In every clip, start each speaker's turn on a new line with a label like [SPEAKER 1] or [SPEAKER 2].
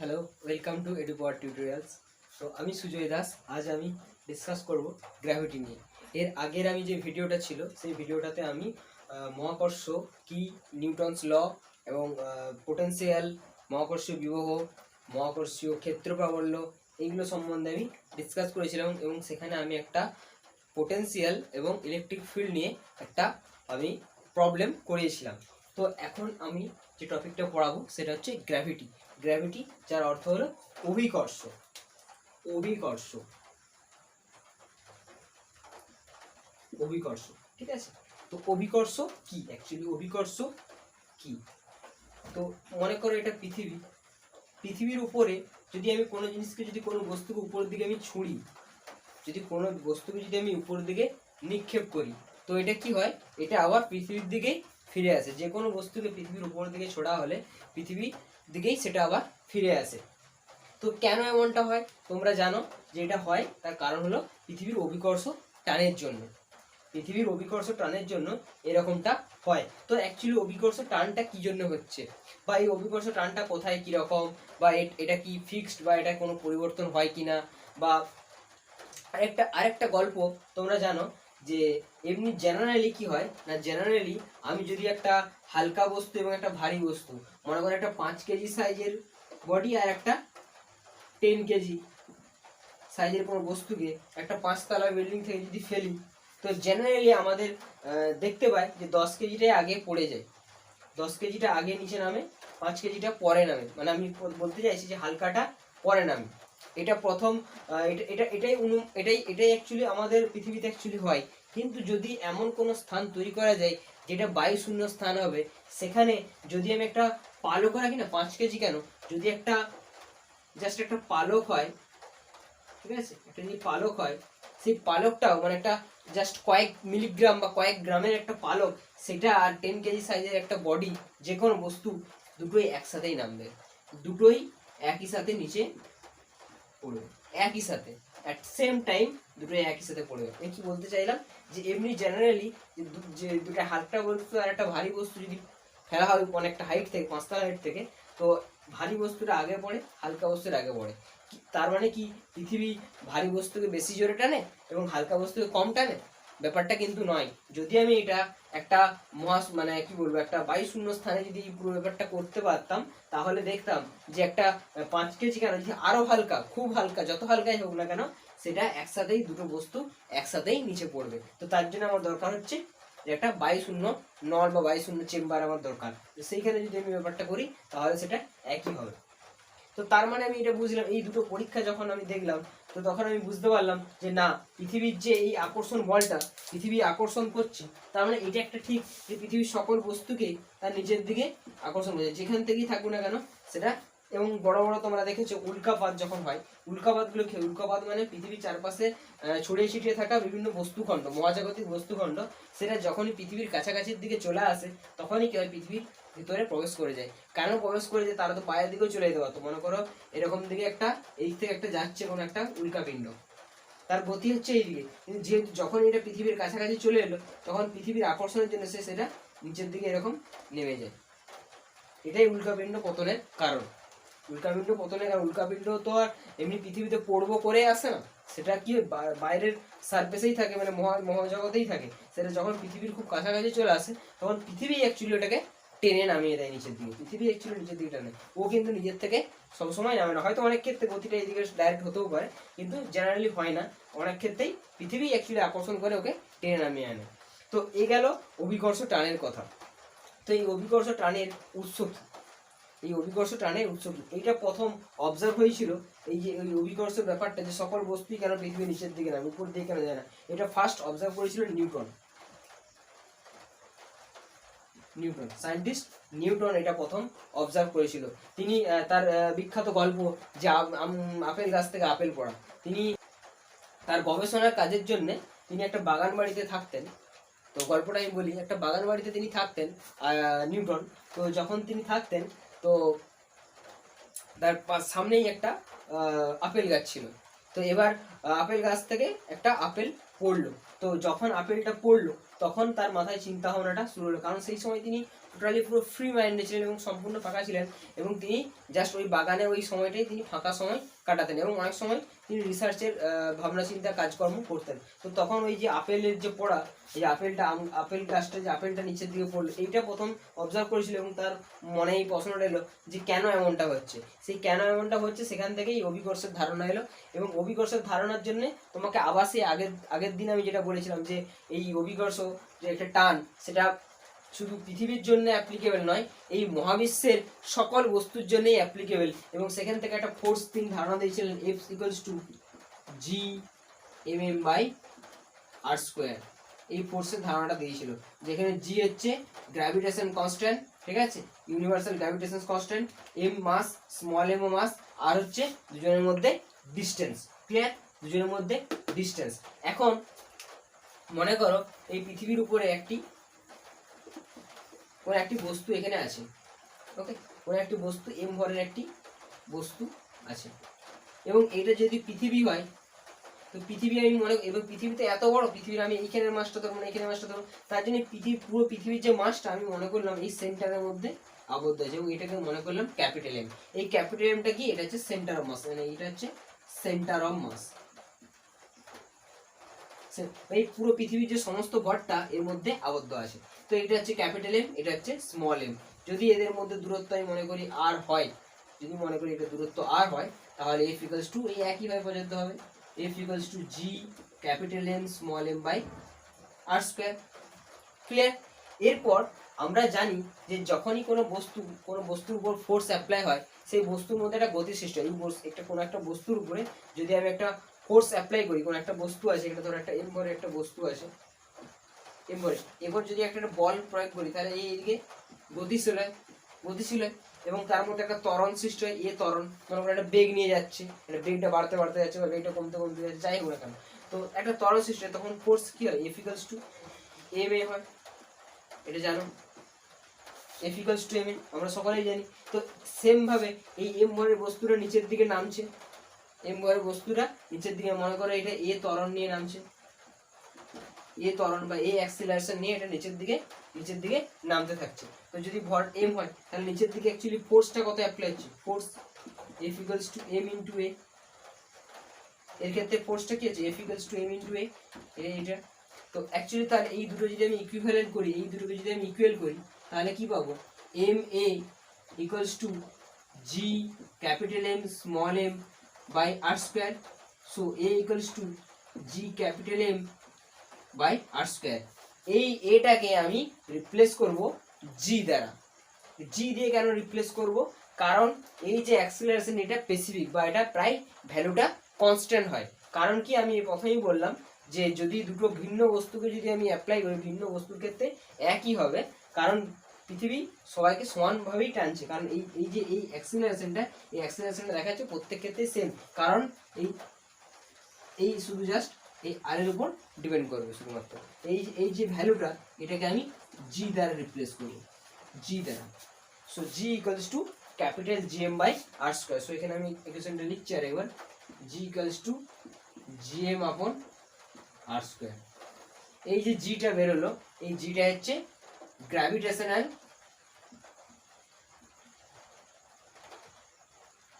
[SPEAKER 1] Hello, welcome to EduPower tutorials. তো আমি সুজয় দাস। আজ আমি ডিসকাস করব গ্র্যাভিটি নিয়ে। এর আগের আমি যে ভিডিওটা ছিল সেই ভিডিওটাতে আমি মহাকর্ষ কি, নিউটনস ল এবং পোটেন্সিয়াল, মহাকর্ষীয় বিভব, মহাকর্ষীয় ক্ষেত্র প্রাবল্য এইগুলো সম্বন্ধে আমি ডিসকাস করেছিলাম এবং সেখানে আমি একটা পোটেন্সিয়াল এবং ইলেকট্রিক ফিল্ড নিয়ে একটা আমি প্রবলেম করিয়েছিলাম। তো এখন আমি যে টপিকটা পড়াবো সেটা হচ্ছে গ্র্যাভিটি। গ্র্যাভিটি যার অর্থ হলো অভিকর্ষ। অভিকর্ষ অভিকর্ষ ঠিক আছে। তো অভিকর্ষ কি, অ্যাকচুয়ালি অভিকর্ষ কি? তো মনে করো এটা পৃথিবী। পৃথিবীর উপরে যদি আমি কোনো জিনিসকে, যদি কোনো বস্তুকে উপরের দিকে আমি ছুঁড়ি, যদি কোনো বস্তুকে যদি আমি উপরের দিকে নিক্ষেপ করি, তো এটা কি হয়? এটা আবার পৃথিবীর দিকেই ফিরে আসে। যে কোনো বস্তুকে পৃথিবীর উপরের দিকে ছোড়া হলে পৃথিবীর দিকেই সেটা আবার ফিরে আসে। তো কেন এমনটা হয় তোমরা জানো যে এটা হয়, তার কারণ হলো পৃথিবীর অভিকর্ষ টানের জন্য। পৃথিবীর অভিকর্ষ টানের জন্য এরকমটা হয়। তো অ্যাকচুয়ালি অভিকর্ষ টানটা কি জন্য হচ্ছে, বা এই অভিকর্ষ টানটা কোথায় কীরকম, বা এটা কি ফিক্সড, বা এটা কোনো পরিবর্তন হয় কিনা, বা আরেকটা গল্প তোমরা জানো যে এমনি জেনারেলি কি হয় না, জেনারেলি আমি যদি একটা হালকা বস্তু এবং একটা ভারী বস্তু, মনে করো একটা 5 কেজি সাইজের বডি আর একটা 10 কেজি সাইজের কোনো বস্তুকে একটা 5 তলা বিল্ডিং থেকে যদি ফেলি, তো জেনারেলি আমাদের দেখতে পাই যে 10 কেজিটাই আগে পড়ে যায়। 10 কেজিটা আগে নিচে নামে, 5 কেজিটা পরে নামে। মানে আমি বলতে চাইছি যে হালকাটা পরে নামে। এটা প্রথম এটাই অ্যাকচুয়ালি আমাদের পৃথিবীতে অ্যাকচুয়ালি হয়। কিন্তু যদি এমন কোনো স্থান তৈরি করা যায় যেটা বায়ু শূন্য স্থান হবে, সেখানে যদি আমি একটা পালক রাখি না, 5 কেজি কেন, যদি একটা জাস্ট একটা পালক হয়, ঠিক আছে, একটা যদি পালক হয়, সেই পালকটাও মানে একটা জাস্ট কয়েক মিলিগ্রাম বা কয়েক গ্রামের একটা পালক, সেটা আর 10 কেজি সাইজের একটা বডি, যে কোনো বস্তু, দুটোই একসাথেই নামবে, দুটোই একই সাথে নিচে পড়বে, একই সাথে অ্যাট সেম টাইম দুটোই একই সাথে পড়বে। আমি কি বলতে চাইলাম যে এমনি জেনারেলি যে দুটো হালকা বস্তু আর একটা ভারী বস্তু যদি ফেলা হয় অনেকটা হাইট থেকে, 5 তলা হাইট থেকে, তো ভারী বস্তুটা আগে পড়ে, হালকা বস্তুর আগে পড়ে। তার মানে কি পৃথিবী ভারী বস্তুকে বেশি জোরে টানে এবং হালকা বস্তুকে কম টানে? ব্যাপারটা কিন্তু নয়। যদি আমি এটা একটা মানে কি বলবো, একটা বায়ুশূন্য স্থানে যদি পুরো ব্যাপারটা করতে পারতাম, তাহলে দেখতাম যে একটা 5 কেজি কেন, যদি আরো হালকা, খুব হালকা, যত হালকাই হোক না কেন, সেটা একসাথেই দুটো বস্তু একসাথেই নিচে পড়বে। তো তার জন্য আমার দরকার হচ্ছে যে একটা বায়ুশূন্য নল বা বায়ুশূন্য চেম্বার আমার দরকার। তো সেইখানে যদি আমি ব্যাপারটা করি তাহলে সেটা একই হবে। তো তার মানে আমি এটা বুঝলাম, এই দুটো পরীক্ষা যখন আমি দেখলাম, তো তখন আমি বুঝতে পারলাম যে না, পৃথিবীর যে এই আকর্ষণ বলটা পৃথিবী আকর্ষণ করছে, তার মানে এটা একটা ঠিক যে পৃথিবীর সকল বস্তুকে তার নিজের দিকে আকর্ষণ করছে, যেখান থেকেই থাকুক না কেন সেটা। এবং বড় বড় তোমরা দেখেছো উল্কাপাত যখন হয়, উল্কাপাতগুলো কি, উল্কাপাত মানে পৃথিবীর চারপাশে ছড়িয়ে ছিটিয়ে থাকা বিভিন্ন বস্তুখণ্ড, মহাজাগতিক বস্তুখণ্ড, সেটা যখনই পৃথিবীর কাছাকাছির দিকে চলে আসে, তখনই কি হয়, পৃথিবীর ভিতরে প্রবেশ করে যায়। কেন প্রবেশ করে যায়? তারা তো পায়ের দিকেও চলে যেতে পারতো। মনে করো এরকম দিকে একটা, এই থেকে একটা যাচ্ছে কোনো একটা উল্কাপিণ্ড, তার গতি হচ্ছে এইদিকে, কিন্তু যেহেতু যখন এটা পৃথিবীর কাছাকাছি চলে এলো, তখন পৃথিবীর আকর্ষণের জন্য সেটা নিচের দিকে এরকম নেমে যায়। এটাই উল্কাপিণ্ড পতনের কারণ। উল্কাপিণ্ড পতনের কারণ, উল্কাপিণ্ড তো আর এমনি পৃথিবীতে পড়বো করে আসে না, সেটা কি বাইরের সারফেসেই থাকে, মানে মহাজগতেই থাকে। সেটা যখন পৃথিবীর খুব কাছাকাছি চলে আসে, তখন পৃথিবী অ্যাকচুয়ালি ওটাকে টেনে নামিয়ে দেয় নিচের দিকে। পৃথিবী অ্যাকচুয়ালি নিচের দিকে টানে, ও কিন্তু নিজের থেকে সবসময় নামে না। হয়তো অনেক ক্ষেত্রে গতিটা এইদিকে ডাইরেক্ট হতেও পারে, কিন্তু জেনারেলি হয় না। অনেক ক্ষেত্রেই পৃথিবী অ্যাকচুয়ালি আকর্ষণ করে ওকে টেনে নামিয়ে আনে। তো এই গেল অভিকর্ষ টানের কথা। তো এই অভিকর্ষ টানের উৎস কি? এই অভিকর্ষ টানের উৎস কি, এইটা প্রথম অবজার্ভ হয়েছিল, এই যে ওই অভিকর্ষ ব্যাপারটা, যে সকল বস্তুই কেন পৃথিবীর নিচের দিকে নামে, উপর দিকে কেন যায় না, এটা ফার্স্ট অবজার্ভ করেছিল নিউটন। সায়েন্টিস্ট নিউটন এটা প্রথম অবজার্ভ করেছিল। তিনি তার বিখ্যাত গল্প যে আপেল গাছ থেকে আপেল পড়া, তিনি তার গবেষণার কাজের জন্য তিনি একটা বাগান বাড়িতে থাকতেন। তো গল্পটা আমি বলি, একটা বাগান বাড়িতে তিনি থাকতেন নিউটন। তো যখন তিনি থাকতেন, তো তার সামনেই একটা আপেল গাছ ছিল। তো এবার আপেল গাছ থেকে একটা আপেল পড়লো। তো যখন আপেলটা পড়লো, তখন তার মাথায় চিন্তা ভাবনাটা শুরু হলো, কারণ সেই সময় তিনি টোটালি পুরো ফ্রি মাইন্ডে ছিলেন এবং সম্পূর্ণ ফাঁকা ছিলেন, এবং তিনি জাস্ট ওই বাগানে ওই সময়টাই তিনি ফাঁকা সময় কাটাতেন এবং অনেক সময় তিনি রিসার্চের ভাবনা চিন্তা কাজকর্ম করতেন। তো তখন ওই যে আপেলের যে পড়া, এই আপেলটা আপেল গাছটা যে আপেলটা নিচের দিকে পড়লো, এইটা প্রথম অবজার্ভ করেছিল এবং তার মনে এই প্রশ্নটা এলো যে কেন এমনটা হচ্ছে। সেই কেন এমনটা হচ্ছে সেখান থেকেই অভিকর্ষের ধারণা এলো, এবং অভিকর্ষের ধারণার জন্য তোমাকে আবার সেই আগের দিন আমি যেটা বলেছিলাম যে এই অভিকর্ষ যে একটা টান, সেটা শুধু পৃথিবীর জন্য অ্যাপ্লিকেবল নয়, এই মহাবিশ্বের সকল বস্তুর জন্যই অ্যাপ্লিকেবল। এবং সেখান থেকে একটা ফোর্স তিনি ধারণা দিয়েছিলেন, F ইকুয়ালস টু G/m/r²। এই ফোর্সের ধারণাটা দিয়েছিল, যেখানে জি হচ্ছে গ্র্যাভিটেশন কনস্ট্যান্ট, ঠিক আছে, ইউনিভার্সাল গ্র্যাভিটেশন কনস্ট্যান্ট, এম মাস, স্মল এম ও মাস, আর হচ্ছে দুজনের মধ্যে ডিস্টেন্স। ক্লিয়ার? দুজনের মধ্যে ডিস্টেন্স। এখন মনে করো এই পৃথিবীর উপরে কোনো একটি বস্তু এখানে আছে, ওকে, কোনো একটি বস্তু এম ভরের একটি বস্তু আছে, এবং এটা যদি পৃথিবী হয়, তো পৃথিবী আমি এবার পৃথিবীতে এত বড়, পৃথিবীর আমি এইখানের মাসটা ধরবো না, এখানের মাসটা ধরবো, তার জন্য পুরো পৃথিবীর যে মাসটা আমি মনে করলাম এই সেন্টারের মধ্যে আবদ্ধ আছে, এবং এটাকে মনে করলাম ক্যাপিটাল এম। এই ক্যাপিটাল এমটা কি? এটা হচ্ছে সেন্টার অফ মাস, মানে এটা হচ্ছে সেন্টার অফ মাস। এই পুরো পৃথিবীর যে সমস্ত ভরটা এর মধ্যে আবদ্ধ আছে। তো এটা হচ্ছে ক্যাপিটাল এম, এটা হচ্ছে স্মল এম। যদি এদের মধ্যে দূরত্ব আমি মনে করি আর হয়, যদি মনে করি এটা দূরত্ব আর হয়, তাহলে F ইকুয়ালস টু এই একইভাবে বোঝাতে হবে, F equals to G capital M small m by r²। Clear? এরপর আমরা জানি যে যখনই কোনো বস্তুর উপর ফোর্স অ্যাপ্লাই হয়, সেই বস্তুর মধ্যে একটা গতি সৃষ্টি হয়। কোনো একটা বস্তুর উপরে যদি আমি একটা ফোর্স অ্যাপ্লাই করি, কোনো একটা বস্তু আছে, এটা ধরো একটা এম ভরের একটা বস্তু আছে, এম ভরে, এবার যদি একটা বল প্রয়োগ করি, তাহলে এইদিকে গতিশীল হয় এবং তার মধ্যে একটা ত্বরণ সৃষ্টি হয়, ত্বরণ, মনে করো একটা বেগ নিয়ে যাচ্ছে, এটা বেগটা বাড়তে যাচ্ছে বা বেগটা কমতে যাচ্ছে, যাই হোক না কেন, তো একটা ত্বরণ সৃষ্টি হয়, তখন ফোর্স কি হয়? F ইকুয়ালস টু ma হয়, এটা জানো, F ইকুয়ালস টু ma আমরা সকলেই জানি। তো সেম ভাবে এই এম ভরের বস্তুটা নিচের দিকে নামছে, এম ভরের বস্তুটা নিচের দিকে, মনে করো এটা ত্বরণ নিয়ে নামছে, ত্বরণ বা অ্যাক্সিলারেশন নিয়ে এটা নিচের দিকে নামতে থাকছে। তো যদি ভর এম হয়, তাহলে নিচের দিকে অ্যাকচুয়ালি ফোর্সটা কত অ্যাপ্লাই হচ্ছে? Force F equals two m into a। এর ক্ষেত্রে ফোর্সটা কি আছে? F equals two m into a, এটা। তো অ্যাকচুয়ালি তার এই দুটো যদি আমি ইকুইভ্যালেন্ট করি, এই দুটোকে যদি আমি ইকুয়াল করি, তাহলে কি পাবো? ma equals to G capital M small m by r²। So a equals to G capital M by r²। এই এটাকে আমি রিপ্লেস করব g দ্বারা। g দিয়ে কেন রিপ্লেস করব? কারণ এই যে অ্যাক্সিলারেশন, এটা স্পেসিফিক বা এটা প্রায় ভ্যালুটা কনস্ট্যান্ট হয়। কারণ কি, আমি প্রথমেই বললাম যে যদি দুটো ভিন্ন বস্তুকে যদি আমি অ্যাপ্লাই করি, ভিন্ন বস্তুর ক্ষেত্রে একই হবে, কারণ পৃথিবী সবাইকে সমানভাবেই টানছে। কারণ এই অ্যাক্সিলারেশনটা দেখা যাচ্ছে প্রত্যেক ক্ষেত্রে সেম, কারণ এই শুধু জাস্ট এই আর এর উপর ডিপেন্ড করবে শুধুমাত্র। এই যে ভ্যালুটা, এটাকে আমি g দ্বারা রিপ্লেস করব, g দ্বারা। So g equals to capital GM by r²। So এখানে আমি ইকুয়েশনটা লিখছি আর একবার, g ইকুয়ালস টু GM আপন r²। এই যে gটা বেরোলো, এই gটা হচ্ছে গ্র্যাভিটেশনাল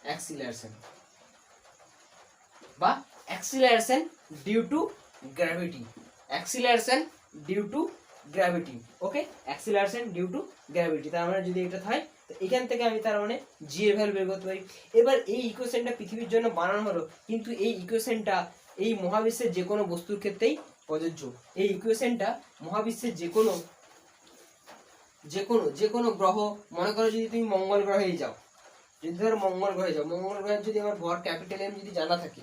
[SPEAKER 1] অ্যাক্সিলারেশন বা acceleration due to gravity, acceleration due to gravity, okay, acceleration due to gravity. তার মানে যদি এটা হয়, তো এখান থেকে আমি তার মানে জি এর ভ্যালু বের করতে পারি। এবার এই ইকুয়েশনটা পৃথিবীর জন্য বানানো হলো, কিন্তু এই ইকুয়েশনটা এই মহাবিশ্বের যে কোনো বস্তুর ক্ষেত্রেই প্রযোজ্য। এই ইকুয়েশনটা মহাবিশ্বের যে কোনো গ্রহ, মনে করো যদি তুমি মঙ্গল গ্রহে যাও, যদি ধরো মঙ্গল গ্রহে যদি আমার ভর ক্যাপিটাল M যদি জানা থাকে,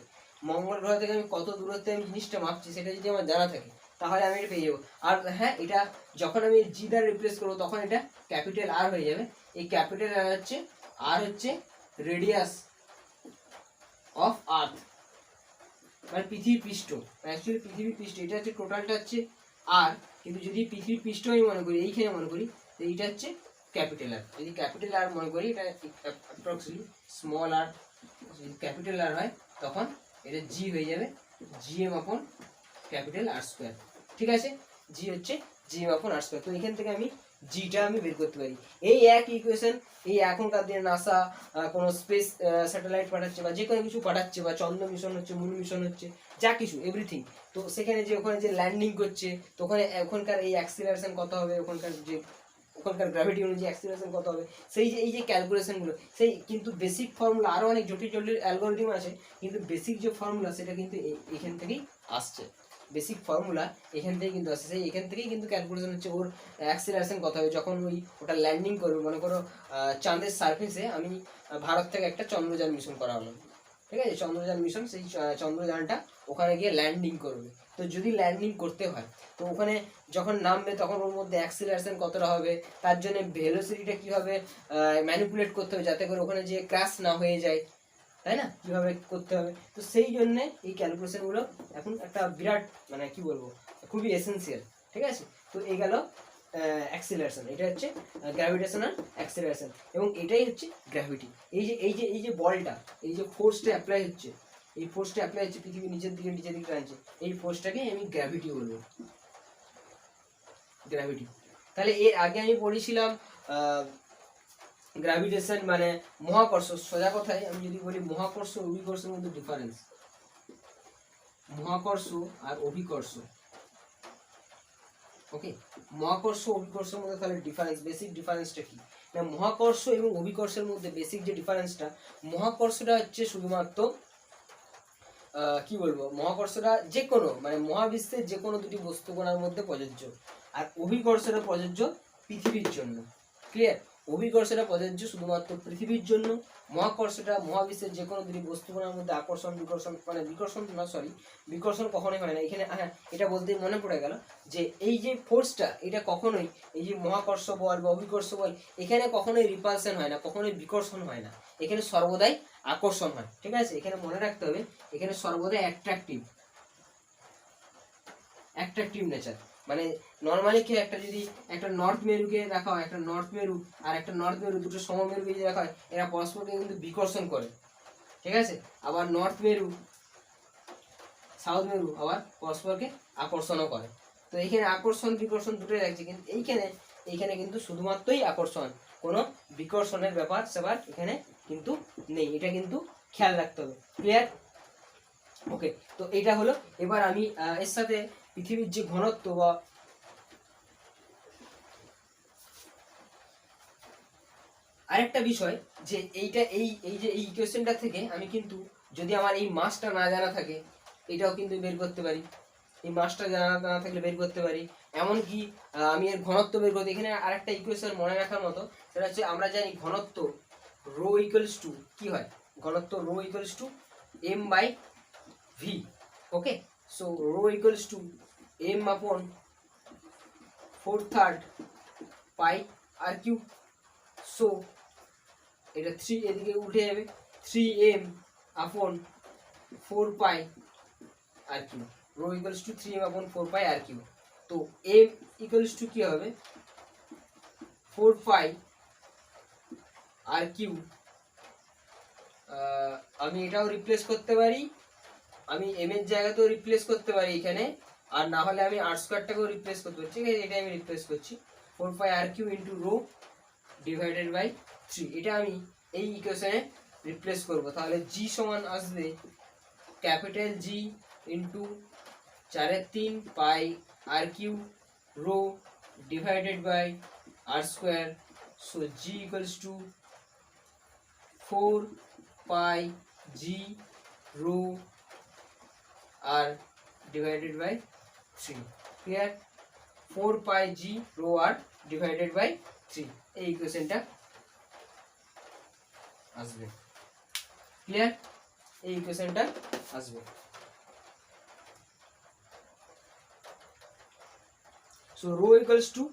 [SPEAKER 1] মঙ্গল গ্রহ থেকে আমি কত দূরত্বে আমি জিনিসটা মাপছি সেটা যদি আমার জানা থাকে, তাহলে আমি এটা পেয়ে যাবো। আর হ্যাঁ, এটা যখন আমি জি দ্বারা রিপ্লেস করবো, তখন এটা ক্যাপিটাল আর হয়ে যাবে। এই ক্যাপিটাল আর হচ্ছে রেডিয়াস অফ আর্থ, মানে পৃথিবীর পৃষ্ঠ, অ্যাকচুয়ালি পৃথিবীর পৃষ্ঠ, এটা হচ্ছে টোটালটা হচ্ছে আর, কিন্তু যদি পৃথিবীর পৃষ্ঠ আমি মনে করি, এইখানে মনে করি, তো এইটা হচ্ছে ক্যাপিটাল আর। যদি ক্যাপিটাল আর মনে করি, এটা অ্যাপ্রক্সিমেটলি স্মল আর, যদি ক্যাপিটাল আর হয়, তখন এটা জি হয়ে যাবে GM আপন ক্যাপিটাল R²। ঠিক আছে, জি হচ্ছে g/r²। তো এখান থেকে আমি জিটা আমি বের করতে পারি। এই এক ইকুয়েশন, এই এখনকার দিনে নাসা কোনো স্পেস স্যাটেলাইট পাঠাচ্ছে বা যে কোনো কিছু পাঠাচ্ছে, বা চন্দ্র মিশন হচ্ছে, মুন মিশন হচ্ছে, যা কিছু এভরিথিং, তো সেখানে যে ওখানে যে ল্যান্ডিং করছে, তো ওখানে ওখানকার এই অ্যাক্সিলারেশন কত হবে, ওখানকার গ্র্যাভিটি অনুযায়ী অ্যাক্সিলারেশন কত হবে, সেই যে এই যে ক্যালকুলেশনগুলো, সেই কিন্তু বেসিক ফর্মুলা, আরও অনেক জটিল জটিল অ্যালগোরিদম আছে, কিন্তু বেসিক যে ফর্মুলা সেটা কিন্তু এখান থেকেই আসছে। বেসিক ফর্মুলা এখান থেকেই কিন্তু আসছে, সেই এখান থেকেই কিন্তু ক্যালকুলেশন হচ্ছে ওর অ্যাক্সিলারেশন কত হবে যখন ওটা ল্যান্ডিং করবে। মনে করো চাঁদের সার্ফেসে আমি ভারত থেকে একটা চন্দ্রযান মিশন করা হলো, ঠিক আছে, চন্দ্রযান মিশন, সেই চন্দ্রযানটা ওখানে গিয়ে ল্যান্ডিং করবে। তো যদি ল্যান্ডিং করতে হয়, তো ওখানে যখন নামবে তখন ওর মধ্যে অ্যাক্সিলারেশন কতটা হবে, তার জন্য ভেলোসিটিটা কীভাবে ম্যানিপুলেট করতে হবে যাতে করে ওখানে যে ক্র্যাশ না হয়ে যায়, তাই না, কীভাবে করতে হবে। তো সেই জন্যে এই ক্যালকুলেশনগুলো এখন একটা বিরাট, মানে কি বলবো, খুবই এসেন্সিয়াল, ঠিক আছে। তো এই গেল অ্যাক্সিলারেশন, এটা হচ্ছে গ্র্যাভিটেশনাল অ্যাক্সিলারেশন, এবং এটাই হচ্ছে গ্র্যাভিটি। এই যে বলটা, এই যে ফোর্সটা অ্যাপ্লাই হচ্ছে, এই ফোর্সটা অ্যাপ্লাই হচ্ছে পৃথিবী নিচের দিকে টানছে, এই ফোর্সটাকে আমি গ্র্যাভিটি বলবো, গ্র্যাভিটি। তাহলে এর আগে আমি পড়েছিলাম গ্র্যাভিটেশন মানে মহাকর্ষ। সোজা কথায় আমি যদি বলি মহাকর্ষ অভিকর্ষের মধ্যে ডিফারেন্স, মহাকর্ষ আর অভিকর্ষ, ওকে, মহাকর্ষ অভিকর্ষের মধ্যে তাহলে ডিফারেন্স, বেসিক ডিফারেন্সটা কি না, মহাকর্ষ এবং অভিকর্ষের মধ্যে বেসিক যে ডিফারেন্সটা, মহাকর্ষটা হচ্ছে শুধুমাত্র কি বলবো, মহাকর্ষটা যে কোনো মানে মহাবিশ্বের যে কোনো দুটি বস্তুকণার মধ্যে প্রযোজ্য, আর অভিকর্ষটা প্রযোজ্য পৃথিবীর জন্য। ক্লিয়ার? অভিকর্ষটা প্রযোজ্য শুধুমাত্র পৃথিবীর জন্য, মহাকর্ষটা মহাবিশ্বের যে কোনো দুটি বস্তুকণার মধ্যে আকর্ষণ বিকর্ষণ, মানে বিকর্ষণ না, সরি, বিকর্ষণ কখনোই হয় না এখানে। হ্যাঁ, এটা বলতেই মনে পড়ে গেল যে এই যে ফোর্সটা, এটা কখনোই, এই যে মহাকর্ষ বল বা অভিকর্ষ বল, এখানে কখনোই রিপালশন হয় না, কখনোই বিকর্ষণ হয় না, এখানে সর্বদাই আকর্ষণ হয়, ঠিক আছে। এখানে মনে রাখতে হবে, এখানে সর্বদাই অ্যাট্রাকটিভ নেচার। মানে নর্মালি কি, একটা যদি একটা নর্থ মেরুকে রাখা হয়, একটা নর্থ মেরু আর একটা নর্থ মেরু, দুটো সমমেরুকে যদি রাখা হয়, এরা পরস্পরকে কিন্তু বিকর্ষণ করে, ঠিক আছে। আবার নর্থ মেরু সাউথ মেরু আবার পরস্পরকে আকর্ষণও করে। তো এইখানে আকর্ষণ বিকর্ষণ দুটোই রাখছে, কিন্তু এইখানে কিন্তু শুধুমাত্রই আকর্ষণ, কোনো বিকর্ষণের ব্যাপার সেবার এখানে কিন্তু নেই, এটা কিন্তু খেয়াল রাখতে হবে। ক্লিয়ার? ওকে, তো এটা হলো। এবার আমি এর সাথে পৃথিবীর যে ঘনত্ব বা আরেকটা বিষয়, যে এইটা এই যে এই ইকুয়েশনটা থেকে আমি কিন্তু যদি আমার এই মাসটা না জানা থাকে, এটাও কিন্তু বের করতে পারি, এই মাসটা জানা না থাকলে বের করতে পারি। এমনকি আমি এর ঘনত্ব বের করতে, এখানে আরেকটা ইকুয়েশন মনে রাখার মতো, সেটা হচ্ছে আমরা জানি ঘনত্ব রো ইকুয়ালস টু কি হয়, ঘনত্ব rho equals to m/v। Okay, so rho equals to m/4/3 pi r cube. So এটা 3 এদিকে উঠে যাবে, 3m/4 r cube, rho equals to 3m/4 r cube. তো m ইকুয়ালস টু কি হবে, 4 আর কিউ। আমি এটাও রিপ্লেস করতে পারি, আমি m এর জায়গাতেও রিপ্লেস করতে পারি এখানে, আর না হলে আমি r²টাকেও রিপ্লেস করতে পারি, ঠিক আছে। এটা আমি রিপ্লেস করছি, 4 আর Q into rho divided by 3, এটা আমি এই ইকুয়েশনে রিপ্লেস করব। তাহলে g সমান আসবে capital G into 4/3 pi r cube rho divided by r²। So g equals to 4πg rho r divided by 3। Clear? 4πg rho r divided by 3, এই ইকুয়েশনটা আসবে। ক্লিয়ার? এই ইকুয়েশনটা আসবে। So rho equals two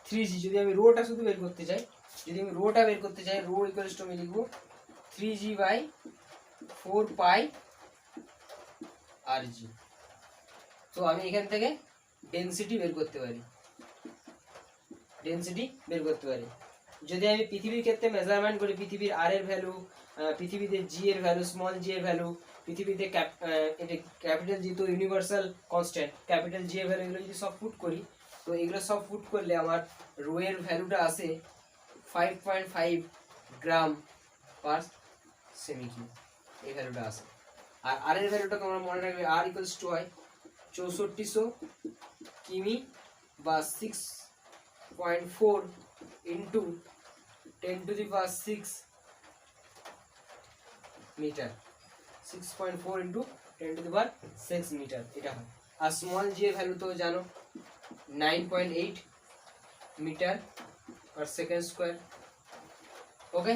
[SPEAKER 1] 3g, যদি আমি rota শুধু বের করতে চাই, রো ইকুয়ালস টু আমি লিখবো 3g/4πrg। তো আমি এখান থেকে ডেনসিটি বের করতে পারি, যদি আমি পৃথিবীর ক্ষেত্রে মেজারমেন্ট করি, পৃথিবীর আর এর ভ্যালু, পৃথিবীতে জি এর ভ্যালু, স্মল জি এর ভ্যালু, পৃথিবীতে ক্যাপিটাল জি তো ইউনিভার্সাল কনস্ট্যান্ট, ক্যাপিটাল জি এর ভ্যালু, এগুলো যদি সব পুট করি, তো এগুলো সব পুট করলে আমার রো এর ভ্যালুটা আসে 5.5 গ্রাম পার সেমি কিউব, এই ভ্যালুটা আসে। আর আর এর ভ্যালুটা তোমরা মনে রাখবে, আর ইকুয়ালস টু হয় 6400 কিমি বা 6.4 ইন্টু 10⁶ মিটার, 6.4 ইন্টু 10⁶ মিটার এটা হয়। আর স্মল জি এর ভ্যালু তো জানো 9.8 মিটার পার সেকেন্ড স্কোয়ার। ওকে,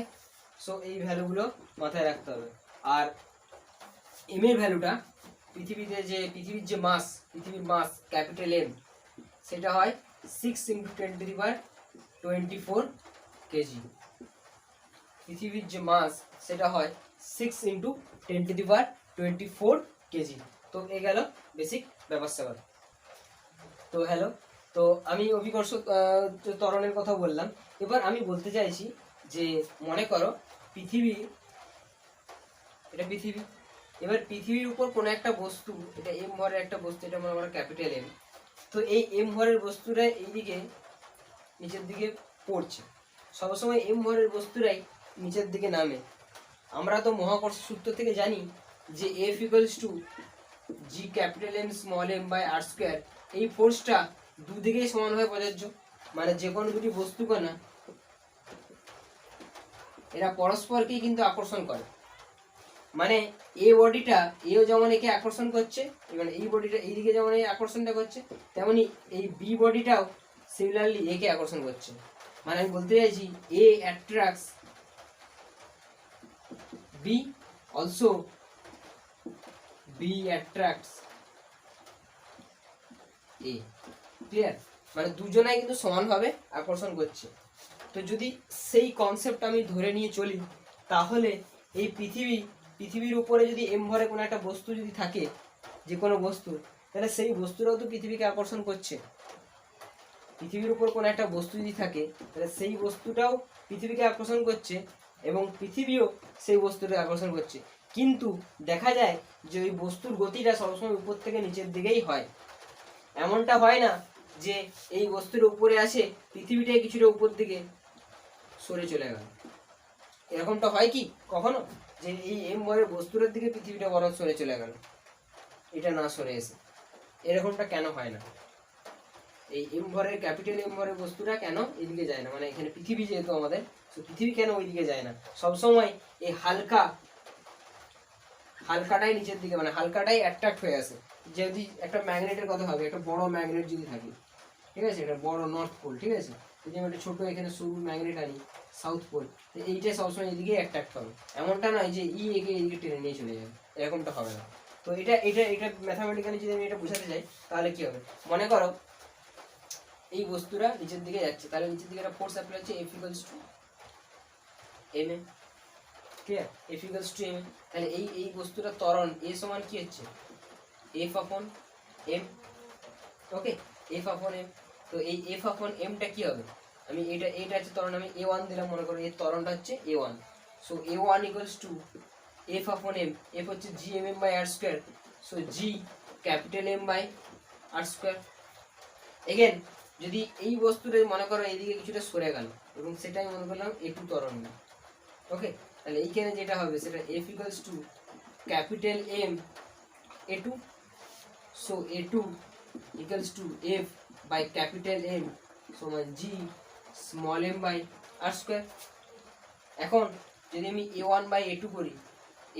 [SPEAKER 1] সো এই ভ্যালুগুলো মাথায় রাখতে হবে। আর এম এর ভ্যালুটা পৃথিবীর যে মাস, পৃথিবীর মাস ক্যাপিটাল এম, সেটা হয় 6 ইন্টু 10⁻24 কেজি। পৃথিবীর যে মাস সেটা হয় 6 ইন্টু 10⁻24 কেজি। তো এই গেল বেসিক ব্যাপার স্যাপার। তো হ্যালো, তো আমি অভিকর্ষ ত্বরণের কথা বললাম। এবার আমি বলতে চাইছি যে মনে করো পৃথিবী, এটা পৃথিবী, এবার পৃথিবীর উপর কোনো একটা বস্তু, এটা এম ভরের একটা বস্তু, এটা মনে করো ক্যাপিটাল এম। তো এই এম ভরের বস্তুটা এইদিকে নিচের দিকে পড়ছে, সবসময় এম ভরের বস্তুরাই নিচের দিকে নামে। আমরা তো মহাকর্ষ সূত্র থেকে জানি যে F equals to G capital M small M by R square. এই ফোর্সটা দুদিকেই সমানভাবে প্রযোজ্য, মানে যে কোনো দুটি বস্তুকণা এরা পরস্পরকেই কিন্তু আকর্ষণ করে। মানে এ বডিটা, এও যেমন একে আকর্ষণ করছে, মানে এই বডিটা এইদিকে যেমন এই আকর্ষণটা করছে, তেমনি এই বি বডিটাও সিমিলারলি একে আকর্ষণ করছে। মানে আমি বলতে চাইছি A attracts B, also B attracts A. Clear? মানে দুজনাই কিন্তু সমানভাবে আকর্ষণ করছে। তো যদি সেই কনসেপ্ট আমি ধরে নিয়ে চলি, তাহলে এই পৃথিবীর উপরে যদি এম ভরে কোনো একটা বস্তু যদি থাকে, যে কোনো বস্তু, তাহলে সেই বস্তুটাও তো পৃথিবীকে আকর্ষণ করছে। পৃথিবীর উপর কোনো একটা বস্তু যদি থাকে, তাহলে সেই বস্তুটাও পৃথিবীকে আকর্ষণ করছে এবং পৃথিবীও সেই বস্তুটাকে আকর্ষণ করছে। কিন্তু দেখা যায় যে ওই বস্তুর গতিটা সবসময় উপর থেকে নিচের দিকেই হয়। এমনটা হয় না যে এই বস্তুর উপরে আসে, পৃথিবীটাই কিছুটা উপর দিকে সরে চলে গেল। এরকমটা হয় কি কখনো, যে এই এম ভরের বস্তুটার দিকে পৃথিবীটা বরং সরে চলে গেল, এটা না সরে এসে? এরকমটা কেন হয় না? এই এম ভরের, ক্যাপিটাল এম ভরের বস্তুটা কেন এদিকে যায় না? মানে এখানে পৃথিবী যেহেতু আমাদের, তো পৃথিবী কেন ওইদিকে যায় না? সবসময় এই হালকাটাই নিচের দিকে, মানে হালকাটাই অ্যাট্রাক্ট হয়ে আসে। যদি একটা ম্যাগনেটের কথা হবে, একটা বড় ম্যাগনেট যদি থাকে, ঠিক আছে, এটা বড় নর্থ পোল, ঠিক আছে, যদি আমি একটা ছোট এখানে সরু ম্যাগনেট আনি সাউথ পোল, তো এইটা সবসময় এদিকে অ্যাট্রাক্ট হবে। এমনটা নয় যে একে এদিকে টেনে নিয়ে চলে যাবে, এরকমটা হবে না। তো এটা এটা এটা ম্যাথামেটিক্যালি যদি আমি এটা বোঝাতে যাই, তাহলে কি হবে? মনে করো এই বস্তুটা নিচের দিকে যাচ্ছে, তাহলে নিচের দিকে একটা ফোর্স অ্যাপ্লাই হচ্ছে F equals to M A. Clear? F equals to M A. তাহলে এই বস্তুটার ত্বরণ এ সমান কি হচ্ছে? F upon M. ওকে, এফ আপন এম। তো এই এফ আপন এমটা কি হবে? আমি এটা হচ্ছে ত্বরণ, আমি এ ওয়ান দিলাম, মনে করো এর ত্বরণটা হচ্ছে A one. So A one equals to F upon M. F হচ্ছে G M M by R square. So G capital M by R square. Again যদি এই বস্তুটা মনে করো এইদিকে কিছুটা সরে গেল এবং সেটাই মনে করলাম এ টু ত্বরণ। ওকে, তাহলে এইখানে যেটা হবে সেটা F equals to capital M A two. So A two equals to F by capital M সমান G small M by R square. এখন যদি আমি A one by A two করি,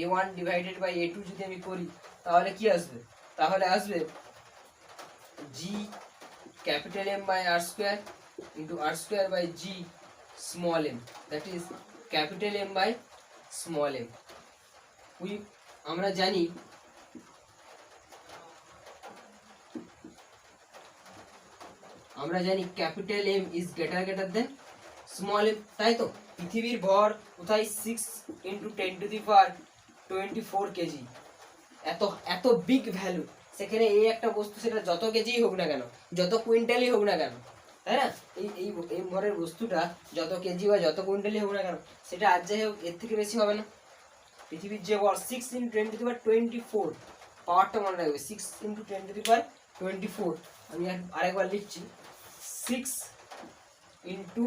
[SPEAKER 1] A one divided by A two যদি আমি করি, তাহলে কি আসবে? তাহলে আসবে G capital M by R square into R square by G small M, that is capital M by small M. আমরা জানি capital M is greater than small M, তাই তো? পৃথিবীর ভর কোথায়? 6 ইন্টু 10⁻24 কেজি। এত এত বিগ ভ্যালু, সেখানে এই একটা বস্তু, সেটা যত কেজিই হোক না কেন, যত কুইন্টালই হোক না কেন, তাই না? এই ভরের বস্তুটা যত কেজি বা যত কুইন্টালই হোক না কেন, সেটা আর যাই হোক এর থেকে বেশি হবে না। পৃথিবীর যে ভর 6 ইন্টু 10⁻24, পাওয়ারটা মনে রাখবে 6 ইন্টু 10⁻24। আমি আরেকবার লিখছি, 6 ইন্টু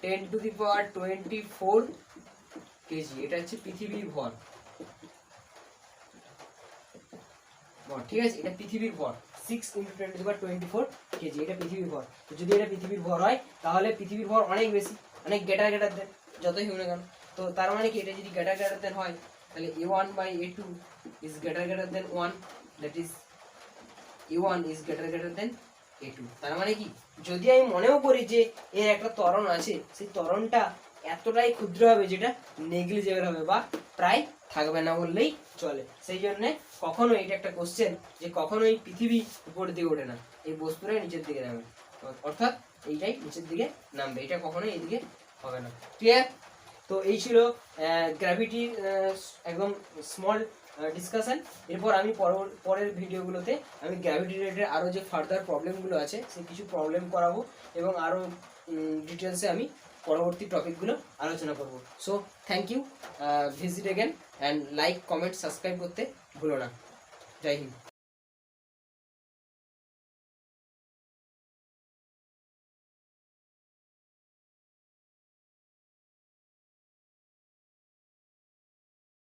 [SPEAKER 1] 10⁻24 কেজি, এটা হচ্ছে পৃথিবীর ভর। ঠিক আছে, এটা পৃথিবীর ভর 6 ইন্টু 10⁻24 কেজি, এটা পৃথিবীর ভর। তো যদি এটা পৃথিবীর ভর হয় তাহলে পৃথিবীর ভর অনেক বেশি, অনেক গ্রেটার দেন যতই হোক না কেন। তো তার মানে কি, এটা যদি গ্রেটার দেন হয় তাহলে a1/a2 is greater then 1, that is a1 is greater then a2। তার মানে কি, যদি আমি মনেও করি যে এর একটা ত্বরণ আছে, সেই ত্বরণটা এতটাই ক্ষুদ্র হবে যেটা নেগলিজেবল হবে বা প্রায় থাকবে না বললেই চলে। সেই জন্য কখনো, এটা একটা কোশ্চেন যে কখনোই পৃথিবী উপরের দিকে ওঠে না, এই বস্তুটাই নিচের দিকে নামে, অর্থাৎ এইটাই নিচের দিকে নামবে, এটা কখনোই এইদিকে হবে না। ক্লিয়ার? তো এই ছিল গ্র্যাভিটির একদম স্মল ডিসকাশন। এরপর আমি পরের ভিডিওগুলোতে আমি গ্র্যাভিটি রিলেটেড আরও যে ফার্দার প্রবলেমগুলো আছে সেই কিছু প্রবলেম করাবো এবং আরও ডিটেলসে আমি পরবর্তী টপিকগুলো আলোচনা করব। So thank you, visit again and like, comment, subscribe করতে ভুলো না। জয় হিন্দ।